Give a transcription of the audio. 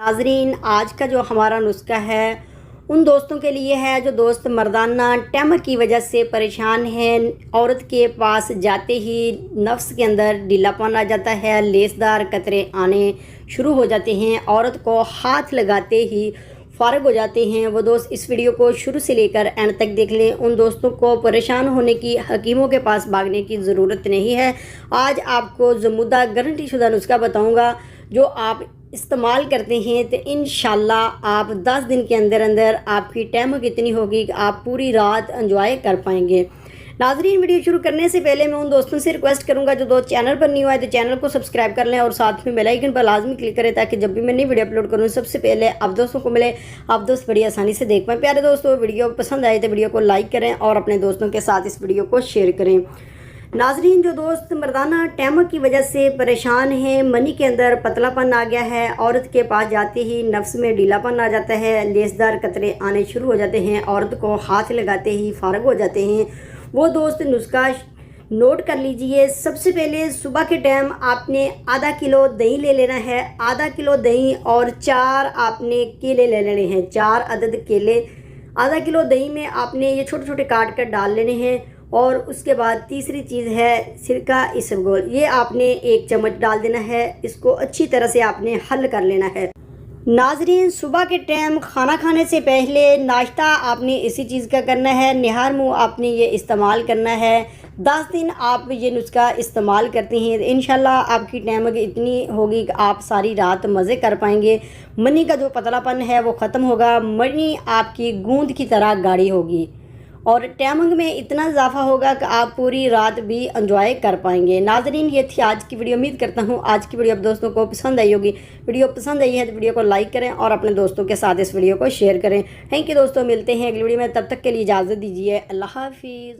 नाजरीन, आज का जो हमारा नुस्खा है उन दोस्तों के लिए है जो दोस्त मर्दाना टैमर की वजह से परेशान हैं। औरत के पास जाते ही नफ्स के अंदर ढीलापन आ जाता है, लेसदार कतरे आने शुरू हो जाते हैं, औरत को हाथ लगाते ही फ़ारिग हो जाते हैं। वो दोस्त इस वीडियो को शुरू से लेकर एंड तक देख लें। उन दोस्तों को परेशान होने की, हकीमों के पास भागने की ज़रूरत नहीं है। आज आपको ज़मुदा गारंटी शुदा नुस्खा बताऊँगा जो आप इस्तेमाल करते हैं तो इंशाल्लाह आप 10 दिन के अंदर अंदर आपकी टैमक इतनी होगी कि आप पूरी रात एंजॉय कर पाएंगे। नाजरीन, वीडियो शुरू करने से पहले मैं उन दोस्तों से रिक्वेस्ट करूंगा जो दोस्त चैनल पर नहीं हुआ है तो चैनल को सब्सक्राइब कर लें और साथ में बेल आइकन पर लाजमी क्लिक करें ताकि जब भी मैं नई वीडियो अपलोड करूँ सबसे पहले आप दोस्तों को मिले, आप दोस्त बड़ी आसानी से देख पाएँ। प्यारे दोस्तों, वीडियो पसंद आए तो वीडियो को लाइक करें और अपने दोस्तों के साथ इस वीडियो को शेयर करें। नाजरीन, जो दोस्त मर्दाना टैमक की वजह से परेशान हैं, मनी के अंदर पतलापन आ गया है, औरत के पास जाते ही नफ्स में ढीलापन आ जाता है, लेसदार कतरे आने शुरू हो जाते हैं, औरत को हाथ लगाते ही फ़ारिग हो जाते हैं, वो दोस्त नुस्खा नोट कर लीजिए। सबसे पहले सुबह के टाइम आपने आधा किलो दही ले लेना है। आधा किलो दही और 4 आपने केले ले लेने हैं, 4 अदद केले। आधा किलो दही में आपने ये छोटे छोटे काट कर डाल लेने हैं। और उसके बाद तीसरी चीज़ है सिरका इसबगोल, ये आपने 1 चम्मच डाल देना है। इसको अच्छी तरह से आपने हल कर लेना है। नाजरीन, सुबह के टाइम खाना खाने से पहले नाश्ता आपने इसी चीज़ का करना है, निहार मुँह आपने ये इस्तेमाल करना है। 10 दिन आप ये नुस्खा इस्तेमाल करते हैं तो इंशाल्लाह आपकी टैमक इतनी होगी कि आप सारी रात मज़े कर पाएंगे। मनी का जो पतलापन है वो ख़त्म होगा, मनी आपकी गूंद की तरह गाढ़ी होगी और टैमक में इतना इजाफा होगा कि आप पूरी रात भी एंजॉय कर पाएंगे। नाजरीन, ये थी आज की वीडियो। उम्मीद करता हूँ आज की वीडियो आप दोस्तों को पसंद आई होगी। वीडियो पसंद आई है तो वीडियो को लाइक करें और अपने दोस्तों के साथ इस वीडियो को शेयर करें। थैंक यू दोस्तों, मिलते हैं अगली वीडियो में, तब तक के लिए इजाज़त दीजिए। अल्लाह हाफिज़।